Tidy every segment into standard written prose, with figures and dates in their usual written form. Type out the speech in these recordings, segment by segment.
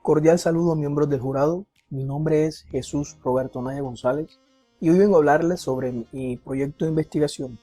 Cordial saludo, miembros del jurado. Mi nombre es Jesús Roberto Naya González y hoy vengo a hablarles sobre mi proyecto de investigación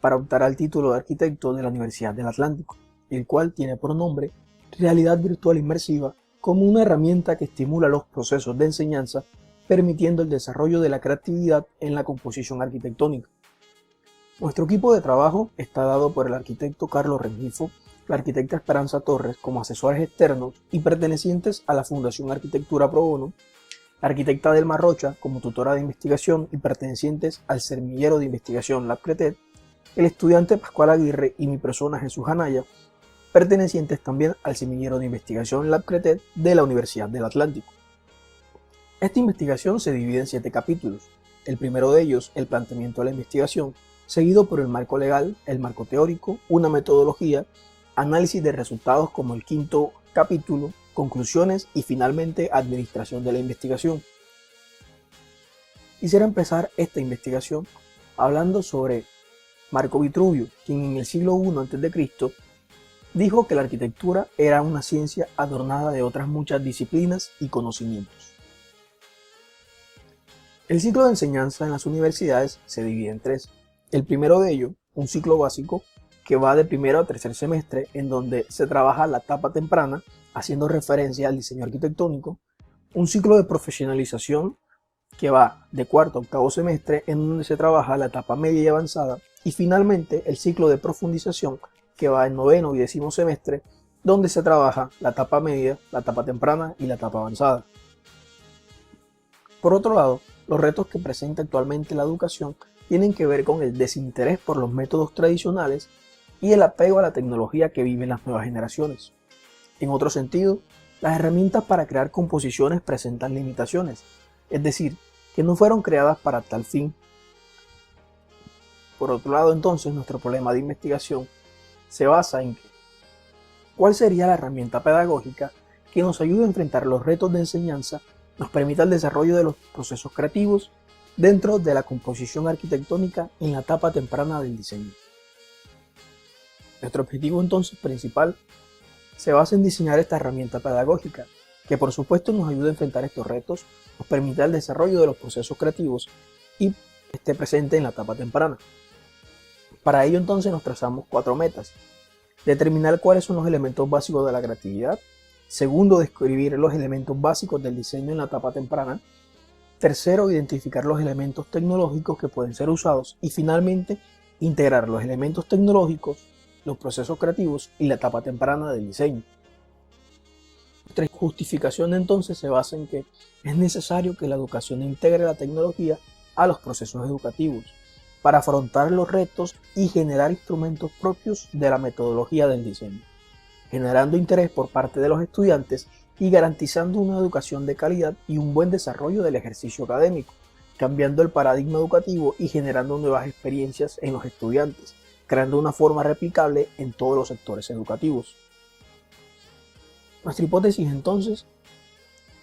para optar al título de arquitecto de la Universidad del Atlántico, el cual tiene por nombre Realidad Virtual Inmersiva como una herramienta que estimula los procesos de enseñanza, permitiendo el desarrollo de la creatividad en la composición arquitectónica. Nuestro equipo de trabajo está dado por el arquitecto Carlos Rengifo, la arquitecta Esperanza Torres como asesores externos y pertenecientes a la Fundación Arquitectura Pro Bono, la arquitecta Delma Rocha como tutora de investigación y pertenecientes al Semillero de Investigación LabCreted, el estudiante Pascual Aguirre y mi persona Jesús Anaya, pertenecientes también al Semillero de Investigación LabCreted de la Universidad del Atlántico. Esta investigación se divide en 7 capítulos. El primero de ellos, el planteamiento de la investigación, seguido por el marco legal, el marco teórico, una metodología, análisis de resultados como el quinto capítulo, conclusiones y finalmente administración de la investigación. Quisiera empezar esta investigación hablando sobre Marco Vitruvio, quien en el siglo I a.C. dijo que la arquitectura era una ciencia adornada de otras muchas disciplinas y conocimientos. El ciclo de enseñanza en las universidades se divide en 3. El primero de ellos, un ciclo básico, que va de primero a tercer semestre, en donde se trabaja la etapa temprana, haciendo referencia al diseño arquitectónico, un ciclo de profesionalización, que va de cuarto a octavo semestre, en donde se trabaja la etapa media y avanzada, y finalmente el ciclo de profundización, que va en noveno y décimo semestre, donde se trabaja la etapa media, la etapa temprana y la etapa avanzada. Por otro lado, los retos que presenta actualmente la educación tienen que ver con el desinterés por los métodos tradicionales y el apego a la tecnología que viven las nuevas generaciones. En otro sentido, las herramientas para crear composiciones presentan limitaciones, es decir, que no fueron creadas para tal fin. Por otro lado, entonces, nuestro problema de investigación se basa en ¿cuál sería la herramienta pedagógica que nos ayude a enfrentar los retos de enseñanza, nos permita el desarrollo de los procesos creativos dentro de la composición arquitectónica en la etapa temprana del diseño? Nuestro objetivo entonces principal se basa en diseñar esta herramienta pedagógica, que por supuesto nos ayude a enfrentar estos retos, nos permita el desarrollo de los procesos creativos y esté presente en la etapa temprana. Para ello entonces nos trazamos 4 metas. Determinar cuáles son los elementos básicos de la creatividad. Segundo, describir los elementos básicos del diseño en la etapa temprana. Tercero, identificar los elementos tecnológicos que pueden ser usados. Y finalmente, integrar los elementos tecnológicos, los procesos creativos y la etapa temprana del diseño. Nuestra justificación entonces se basa en que es necesario que la educación integre la tecnología a los procesos educativos para afrontar los retos y generar instrumentos propios de la metodología del diseño, generando interés por parte de los estudiantes y garantizando una educación de calidad y un buen desarrollo del ejercicio académico, cambiando el paradigma educativo y generando nuevas experiencias en los estudiantes, creando una forma replicable en todos los sectores educativos. Nuestra hipótesis entonces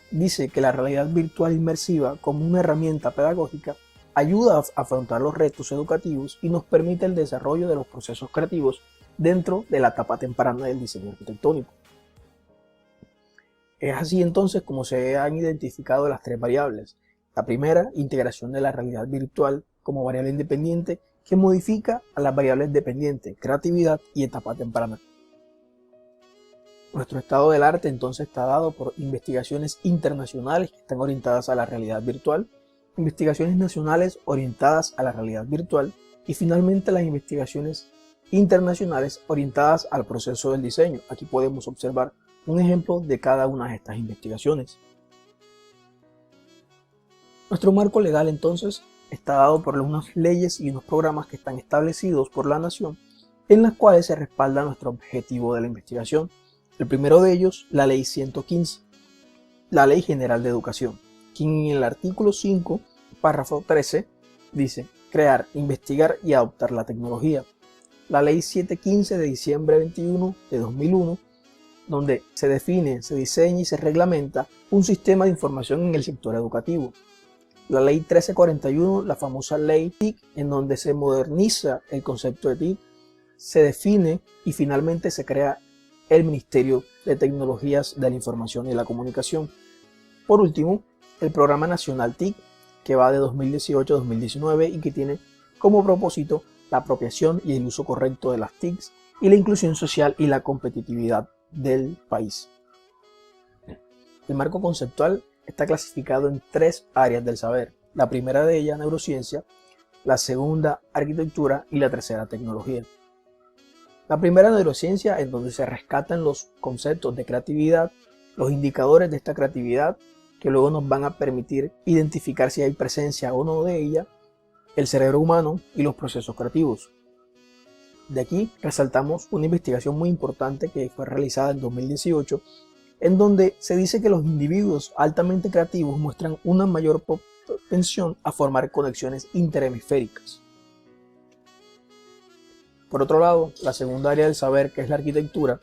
dice que la realidad virtual inmersiva como una herramienta pedagógica ayuda a afrontar los retos educativos y nos permite el desarrollo de los procesos creativos dentro de la etapa temprana del diseño arquitectónico. Es así entonces como se han identificado las 3 variables. La primera, integración de la realidad virtual como variable independiente que modifica a las variables dependientes, creatividad y etapa temprana. Nuestro estado del arte entonces está dado por investigaciones internacionales que están orientadas a la realidad virtual, investigaciones nacionales orientadas a la realidad virtual y finalmente las investigaciones internacionales orientadas al proceso del diseño. Aquí podemos observar un ejemplo de cada una de estas investigaciones. Nuestro marco legal entonces está dado por unas leyes y unos programas que están establecidos por la nación en las cuales se respalda nuestro objetivo de la investigación. El primero de ellos, la Ley 115, la Ley General de Educación, quien en el artículo 5, párrafo 13, dice crear, investigar y adoptar la tecnología. La Ley 715 de diciembre 21 de 2001, donde se define, se diseña y se reglamenta un sistema de información en el sector educativo. La Ley 1341, la famosa Ley TIC, en donde se moderniza el concepto de TIC, se define y finalmente se crea el Ministerio de Tecnologías de la Información y la Comunicación. Por último, el Programa Nacional TIC, que va de 2018 a 2019 y que tiene como propósito la apropiación y el uso correcto de las TICs y la inclusión social y la competitividad del país. El marco conceptual está clasificado en 3 áreas del saber. La primera de ellas, neurociencia, la segunda, arquitectura, y la tercera, tecnología. La primera, neurociencia, en donde se rescatan los conceptos de creatividad, los indicadores de esta creatividad, que luego nos van a permitir identificar si hay presencia o no de ella, el cerebro humano y los procesos creativos. De aquí resaltamos una investigación muy importante que fue realizada en 2018, en donde se dice que los individuos altamente creativos muestran una mayor propensión a formar conexiones interhemisféricas. Por otro lado, la segunda área del saber, que es la arquitectura,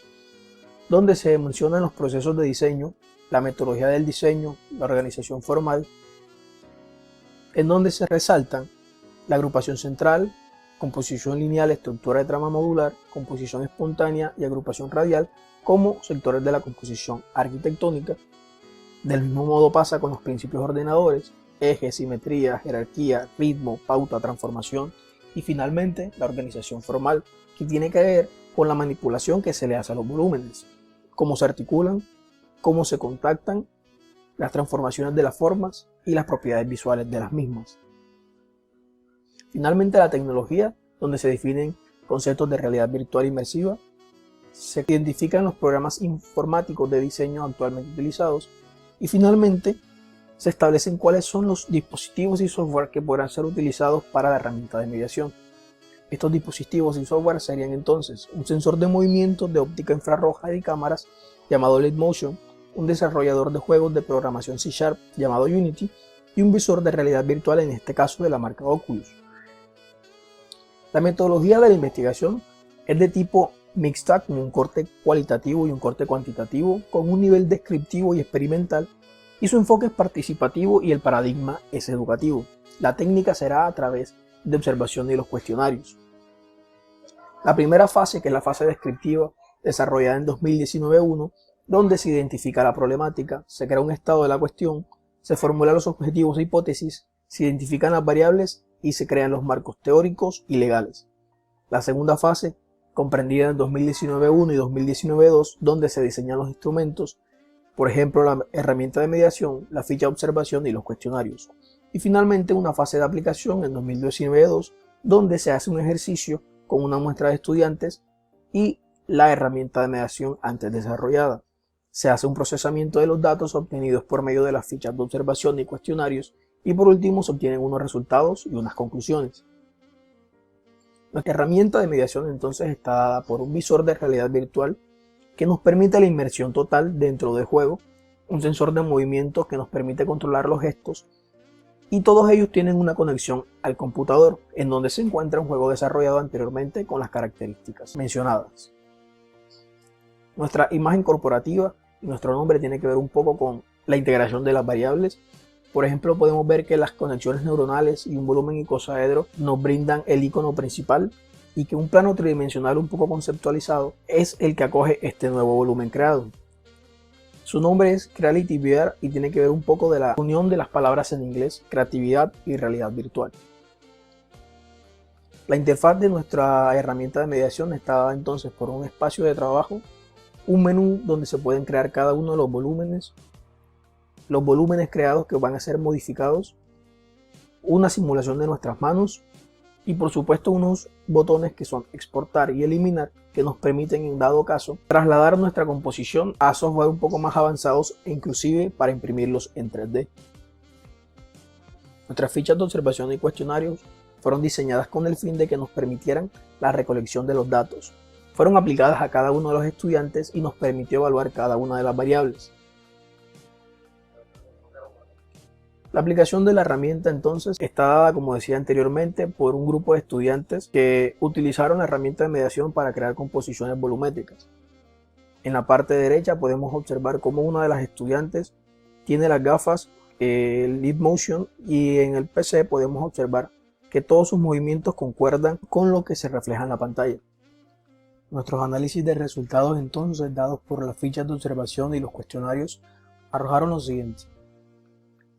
donde se mencionan los procesos de diseño, la metodología del diseño, la organización formal, en donde se resaltan la agrupación central, composición lineal, estructura de trama modular, composición espontánea y agrupación radial como sectores de la composición arquitectónica. Del mismo modo pasa con los principios ordenadores, eje, simetría, jerarquía, ritmo, pauta, transformación y finalmente la organización formal, que tiene que ver con la manipulación que se le hace a los volúmenes, cómo se articulan, cómo se contactan, las transformaciones de las formas y las propiedades visuales de las mismas. Finalmente, la tecnología, donde se definen conceptos de realidad virtual inmersiva, se identifican los programas informáticos de diseño actualmente utilizados y finalmente se establecen cuáles son los dispositivos y software que podrán ser utilizados para la herramienta de mediación. Estos dispositivos y software serían entonces un sensor de movimiento de óptica infrarroja y cámaras llamado Leapmotion, un desarrollador de juegos de programación C# llamado Unity y un visor de realidad virtual, en este caso de la marca Oculus. La metodología de la investigación es de tipo mixta, con un corte cualitativo y un corte cuantitativo, con un nivel descriptivo y experimental, y su enfoque es participativo y el paradigma es educativo. La técnica será a través de observación de los cuestionarios. La primera fase, que es la fase descriptiva, desarrollada en 2019-1, donde se identifica la problemática, se crea un estado de la cuestión, se formulan los objetivos e hipótesis, se identifican las variables y se crean los marcos teóricos y legales. La segunda fase, comprendida en 2019-1 y 2019-2, donde se diseñan los instrumentos, por ejemplo la herramienta de mediación, la ficha de observación y los cuestionarios. Y finalmente una fase de aplicación en 2019-2, donde se hace un ejercicio con una muestra de estudiantes y la herramienta de mediación antes desarrollada. Se hace un procesamiento de los datos obtenidos por medio de las fichas de observación y cuestionarios y por último se obtienen unos resultados y unas conclusiones. Nuestra herramienta de mediación entonces está dada por un visor de realidad virtual que nos permite la inmersión total dentro del juego, un sensor de movimientos que nos permite controlar los gestos y todos ellos tienen una conexión al computador en donde se encuentra un juego desarrollado anteriormente con las características mencionadas. Nuestra imagen corporativa y nuestro nombre tiene que ver un poco con la integración de las variables. Por ejemplo, podemos ver que las conexiones neuronales y un volumen icosaedro nos brindan el icono principal y que un plano tridimensional un poco conceptualizado es el que acoge este nuevo volumen creado. Su nombre es Creality VR y tiene que ver un poco de la unión de las palabras en inglés, creatividad y realidad virtual. La interfaz de nuestra herramienta de mediación está dada entonces por un espacio de trabajo, un menú donde se pueden crear cada uno de los volúmenes creados que van a ser modificados, una simulación de nuestras manos y por supuesto unos botones que son exportar y eliminar, que nos permiten en dado caso trasladar nuestra composición a software un poco más avanzados e inclusive para imprimirlos en 3D. Nuestras fichas de observación y cuestionarios fueron diseñadas con el fin de que nos permitieran la recolección de los datos. Fueron aplicadas a cada uno de los estudiantes y nos permitió evaluar cada una de las variables. La aplicación de la herramienta entonces está dada, como decía anteriormente, por un grupo de estudiantes que utilizaron la herramienta de mediación para crear composiciones volumétricas. En la parte derecha podemos observar cómo una de las estudiantes tiene las gafas Leapmotion y en el PC podemos observar que todos sus movimientos concuerdan con lo que se refleja en la pantalla. Nuestros análisis de resultados entonces dados por las fichas de observación y los cuestionarios arrojaron lo siguiente.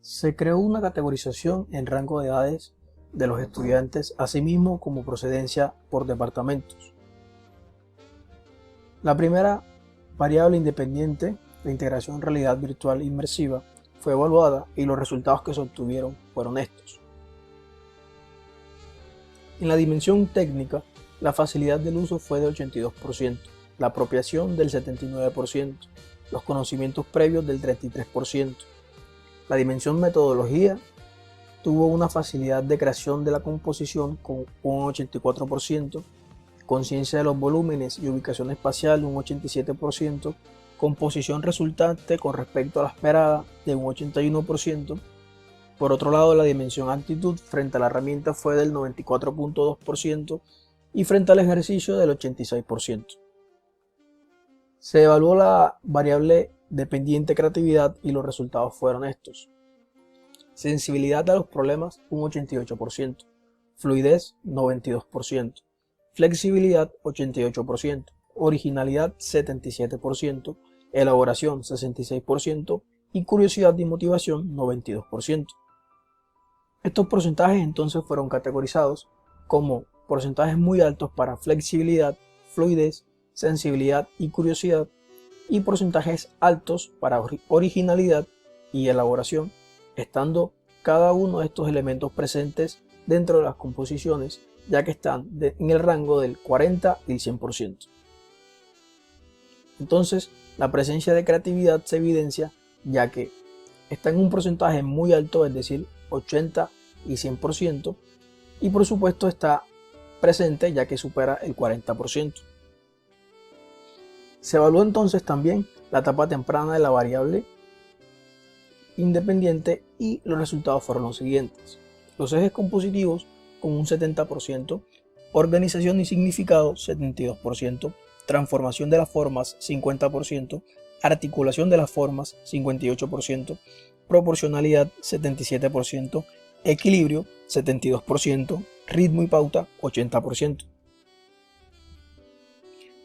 Se creó una categorización en rango de edades de los estudiantes, asimismo como procedencia por departamentos. La primera variable independiente, la integración en realidad virtual inmersiva, fue evaluada y los resultados que se obtuvieron fueron estos. En la dimensión técnica, la facilidad del uso fue del 82%, la apropiación del 79%, los conocimientos previos del 33%. La dimensión metodología tuvo una facilidad de creación de la composición con un 84%, conciencia de los volúmenes y ubicación espacial un 87%, composición resultante con respecto a la esperada de un 81%. Por otro lado, la dimensión actitud frente a la herramienta fue del 94.2% y frente al ejercicio del 86%. Se evaluó la variable dependiente creatividad y los resultados fueron estos. Sensibilidad a los problemas un 88%, fluidez 92%, flexibilidad 88%, originalidad 77%, elaboración 66% y curiosidad y motivación 92%. Estos porcentajes entonces fueron categorizados como porcentajes muy altos para flexibilidad, fluidez, sensibilidad y curiosidad, y porcentajes altos para originalidad y elaboración, estando cada uno de estos elementos presentes dentro de las composiciones, ya que están en el rango del 40 y el 100%. Entonces, la presencia de creatividad se evidencia ya que está en un porcentaje muy alto, es decir, 80 y 100%, y por supuesto está presente ya que supera el 40%. Se evaluó entonces también la etapa temprana de la variable independiente y los resultados fueron los siguientes. Los ejes compositivos con un 70%, organización y significado 72%, transformación de las formas 50%, articulación de las formas 58%, proporcionalidad 77%, equilibrio 72%, ritmo y pauta 80%.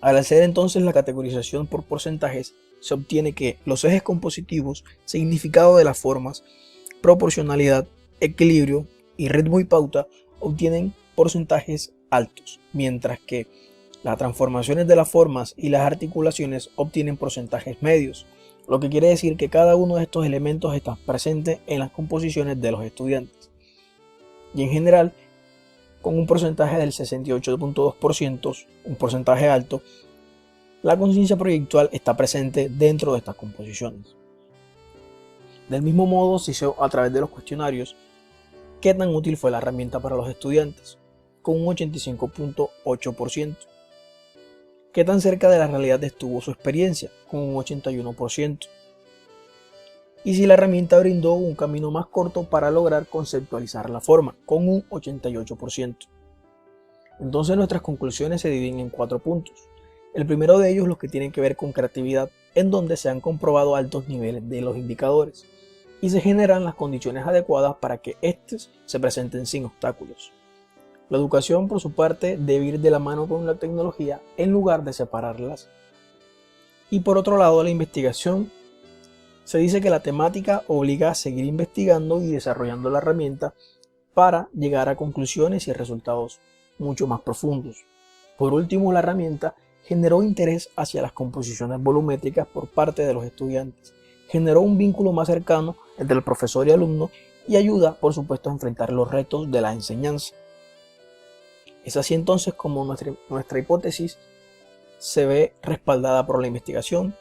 Al hacer entonces la categorización por porcentajes, se obtiene que los ejes compositivos, significado de las formas, proporcionalidad, equilibrio y ritmo y pauta obtienen porcentajes altos, mientras que las transformaciones de las formas y las articulaciones obtienen porcentajes medios, lo que quiere decir que cada uno de estos elementos está presente en las composiciones de los estudiantes. Y en general, con un porcentaje del 68.2%, un porcentaje alto, la conciencia proyectual está presente dentro de estas composiciones. Del mismo modo, se hizo a través de los cuestionarios qué tan útil fue la herramienta para los estudiantes, con un 85.8%. Qué tan cerca de la realidad estuvo su experiencia, con un 81%. Y si la herramienta brindó un camino más corto para lograr conceptualizar la forma, con un 88%. Entonces nuestras conclusiones se dividen en 4 puntos. El primero de ellos los que tienen que ver con creatividad, en donde se han comprobado altos niveles de los indicadores y se generan las condiciones adecuadas para que estos se presenten sin obstáculos. La educación, por su parte, debe ir de la mano con la tecnología en lugar de separarlas. Y por otro lado, la investigación. Se dice que la temática obliga a seguir investigando y desarrollando la herramienta para llegar a conclusiones y resultados mucho más profundos. Por último, la herramienta generó interés hacia las composiciones volumétricas por parte de los estudiantes, generó un vínculo más cercano entre el profesor y alumno y ayuda, por supuesto, a enfrentar los retos de la enseñanza. Es así entonces como nuestra hipótesis se ve respaldada por la investigación.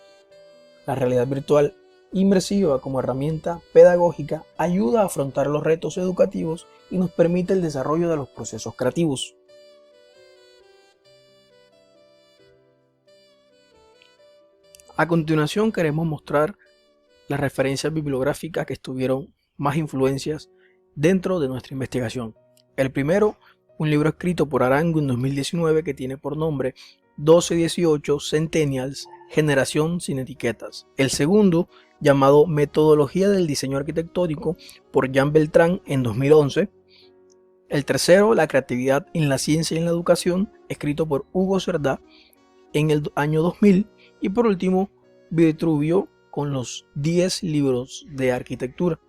La realidad virtual inmersiva como herramienta pedagógica ayuda a afrontar los retos educativos y nos permite el desarrollo de los procesos creativos. A continuación queremos mostrar las referencias bibliográficas que tuvieron más influencias dentro de nuestra investigación. El primero, un libro escrito por Arango en 2019 que tiene por nombre 1218 Centennials, Generación sin etiquetas. El segundo, llamado Metodología del diseño arquitectónico por Jean Beltrán en 2011. El tercero, La creatividad en la ciencia y en la educación, escrito por Hugo Cerdá en el año 2000 y por último Vitruvio con los 10 libros de arquitectura.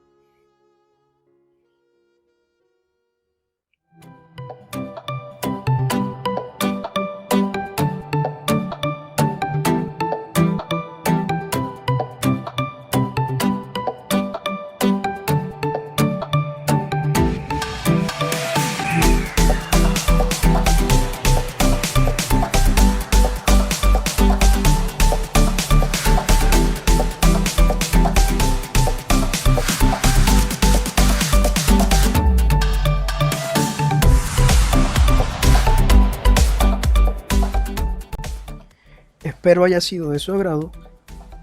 Espero haya sido de su agrado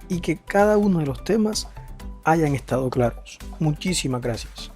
y que cada uno de los temas hayan estado claros. Muchísimas gracias.